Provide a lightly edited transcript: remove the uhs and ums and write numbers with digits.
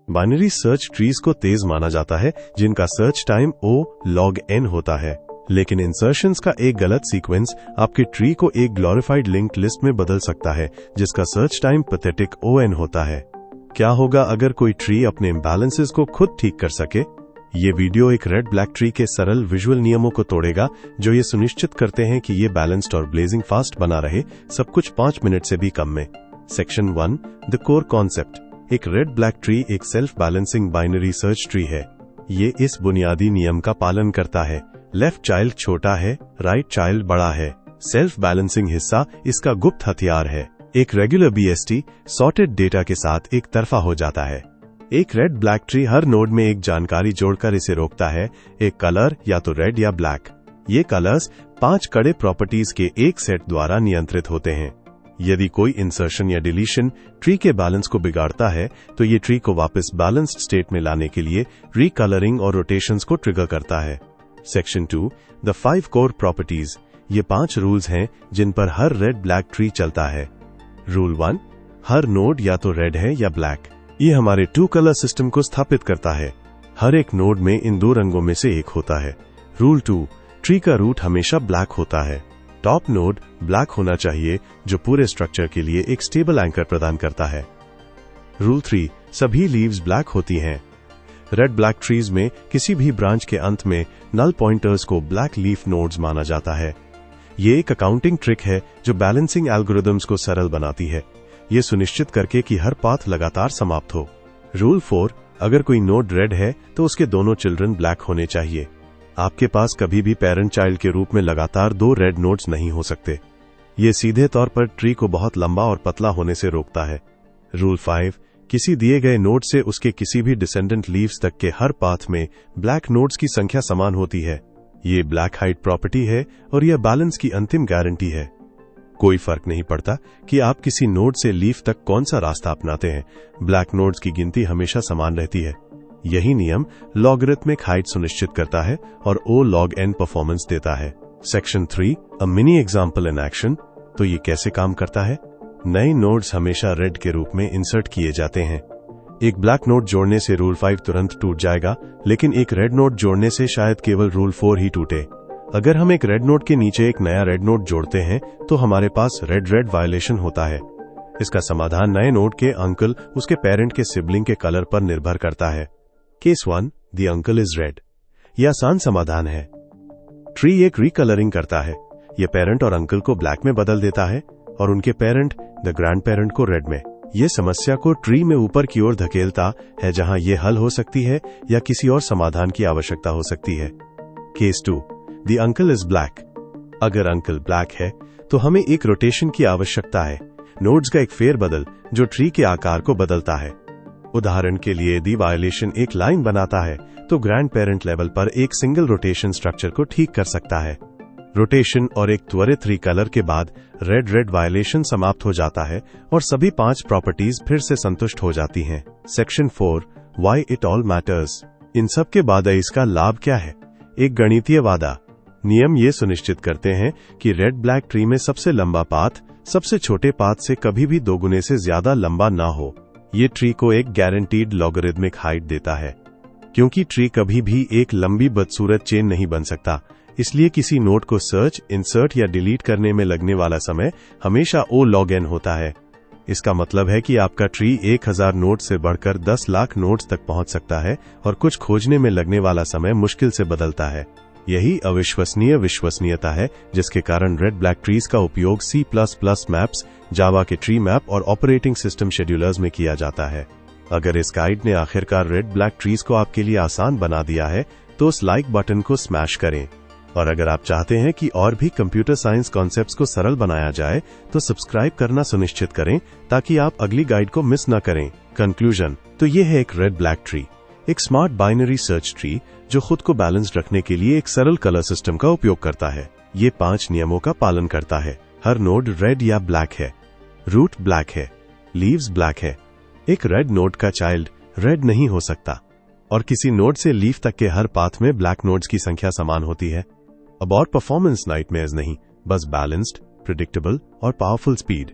Binary search trees को तेज माना जाता है जिनका search time O log n होता है, लेकिन इंसर्शंस का एक गलत सीक्वेंस आपके ट्री को एक ग्लोरिफाइड लिंक्ड लिस्ट में बदल सकता है जिसका सर्च टाइम पैथेटिक ON होता है। क्या होगा अगर कोई ट्री अपने इम्बैलेंसेस को खुद ठीक कर सके? ये वीडियो एक रेड ब्लैक ट्री के सरल विजुअल नियमों को तोड़ेगा जो ये सुनिश्चित करते हैं कि ये बैलेंस्ड और ब्लेजिंग फास्ट बना रहे, सब कुछ 5 मिनट से भी कम में। Section 1, the core concept. एक रेड ब्लैक ट्री एक self balancing binary search tree है। ये इस बुनियादी नियम का पालन करता है, लेफ्ट चाइल्ड छोटा है, राइट चाइल्ड बड़ा है। सेल्फ बैलेंसिंग हिस्सा इसका गुप्त हथियार है। एक रेगुलर BST सॉर्टेड डेटा के साथ एक तरफा हो जाता है। एक रेड ब्लैक ट्री हर नोड में एक जानकारी जोड़कर इसे रोकता है, एक कलर या तो रेड या ब्लैक। ये कलर्स 5 कड़े प्रॉपर्टीज के एक सेट द्वारा नियंत्रित होते हैं। यदि कोई इंसर्शन या डिलीशन ट्री के बैलेंस को बिगाड़ता है तो ये ट्री को वापस बैलेंस्ड स्टेट में लाने के लिए रीकलरिंग और रोटेशंस को ट्रिगर करता है। Section 2, the 5 core properties. ये 5 रूल्स हैं जिन पर हर रेड ब्लैक ट्री चलता है। रूल 1, हर नोड या तो रेड है या ब्लैक। ये हमारे 2 कलर सिस्टम को स्थापित करता है। हर एक नोड में इन 2 रंगों में से एक होता है। रूल 2, ट्री का रूट हमेशा ब्लैक होता है। टॉप नोड ब्लैक होना चाहिए जो पूरे स्ट्रक्चर के लिए एक स्टेबल एंकर प्रदान करता है। रूल 3, सभी लीव्स ब्लैक होती हैं। रेड ब्लैक ट्रीज में किसी भी ब्रांच के अंत में नल पॉइंटर्स को ब्लैक लीफ नोड्स माना जाता है। ये एक अकाउंटिंग ट्रिक है जो बैलेंसिंग एल्गोरिदम्स को सरल बनाती है, ये सुनिश्चित करके कि हर पाथ लगातार समाप्त हो। रूल 4, अगर कोई नोड रेड है तो उसके दोनों चिल्ड्रन ब्लैक होने चाहिए। आपके पास कभी भी पेरेंट चाइल्ड के रूप में लगातार 2 रेड नोड्स नहीं हो सकते। ये सीधे तौर पर ट्री को बहुत लंबा और पतला होने से रोकता है। रूल 5, किसी दिए गए नोड से उसके किसी भी डिसेंडेंट लीव्स तक के हर पाथ में ब्लैक नोड्स की संख्या समान होती है। ये ब्लैक हाइट प्रॉपर्टी है और यह बैलेंस की अंतिम गारंटी है। कोई फर्क नहीं पड़ता कि आप किसी नोड से लीफ तक कौन सा रास्ता अपनाते हैं, ब्लैक नोड्स की गिनती हमेशा समान रहती है। यही नियम लॉगरिथमिक हाइट सुनिश्चित करता है और O log n परफॉर्मेंस देता है। Section 3, a mini example in action. तो ये कैसे काम करता है? नए नोड्स हमेशा रेड के रूप में इंसर्ट किए जाते हैं। एक ब्लैक नोड जोड़ने से रूल 5 तुरंत टूट जाएगा, लेकिन एक रेड नोड जोड़ने से शायद केवल रूल 4 ही टूटे। अगर हम एक रेड नोड के नीचे एक नया रेड नोड जोड़ते हैं तो हमारे पास रेड रेड वायलेशन होता है। इसका समाधान नए नोड के अंकल उसके पेरेंट के सिबलिंग के कलर पर निर्भर करता है। Case 1, the uncle is red. यह आसान समाधान है। ट्री एक रीकलरिंग करता है। यह पेरेंट और अंकल को ब्लैक में बदल देता है और उनके पेरेंट द ग्रैंड पेरेंट को रेड में। यह समस्या को ट्री में ऊपर की ओर धकेलता है जहां यह हल हो सकती है या किसी और समाधान की आवश्यकता हो सकती है। Case 2, the uncle is black. अगर अंकल ब्लैक है तो हमें एक रोटेशन की आवश्यकता है, नोड्स का एक फेरबदल जो ट्री के आकार को बदलता है। उदाहरण के लिए यदि वायलेशन एक लाइन बनाता है तो ग्रैंड पेरेंट लेवल पर एक सिंगल रोटेशन स्ट्रक्चर को ठीक कर सकता है। रोटेशन और एक त्वरित रीकलर के बाद रेड रेड वायलेशन समाप्त हो जाता है और सभी 5 प्रॉपर्टीज फिर से संतुष्ट हो जाती हैं। Section 4, why it all matters. इन सब के बाद इसका लाभ क्या है? एक गणितीय वादा। नियम ये सुनिश्चित करते हैं कि रेड ब्लैक ट्री में सबसे लंबा पाथ सबसे छोटे पाथ से कभी भी 2 गुने से ज्यादा लंबा ना हो। ये ट्री को एक गारंटीड लॉगरिथमिक हाइट देता है। क्योंकि ट्री कभी भी एक लंबी बदसूरत चेन नहीं बन सकता, इसलिए किसी नोड को सर्च, इंसर्ट या डिलीट करने में लगने वाला समय हमेशा O log n होता है। इसका मतलब है कि आपका ट्री 1000 नोड से बढ़कर 10 लाख नोड्स तक पहुंच सकता है और कुछ खोजने में लगने वाला समय मुश्किल से बदलता है। यही अविश्वसनीय विश्वसनीयता है जिसके कारण रेड ब्लैक ट्रीज का उपयोग C++ मैप्स, जावा के ट्री मैप और ऑपरेटिंग सिस्टम शेड्यूलर्स में किया जाता है। अगर इस गाइड ने आखिरकार रेड ब्लैक ट्रीज को आपके लिए आसान बना दिया है तो उस लाइक बटन को स्मैश करें। और अगर आप चाहते हैं कि और भी कंप्यूटर साइंस कॉन्सेप्ट्स को सरल बनाया जाए तो सब्सक्राइब करना सुनिश्चित करें ताकि आप अगली गाइड को मिस न करें। कंक्लूजन, तो ये है एक रेड ब्लैक ट्री, एक स्मार्ट बाइनरी सर्च ट्री जो खुद को बैलेंस्ड रखने के लिए एक सरल कलर सिस्टम का उपयोग करता है। ये 5 नियमों का पालन करता है। हर नोड रेड या ब्लैक है, रूट ब्लैक है, लीव्स ब्लैक है। एक रेड नोड का चाइल्ड रेड नहीं हो सकता और किसी नोड से लीफ तक के हर पाथ में ब्लैक नोड्स की संख्या समान होती है। अब और परफॉर्मेंस नाइटमेयर्स नहीं, बस बैलेंस्ड, प्रिडिक्टेबल और पावरफुल स्पीड।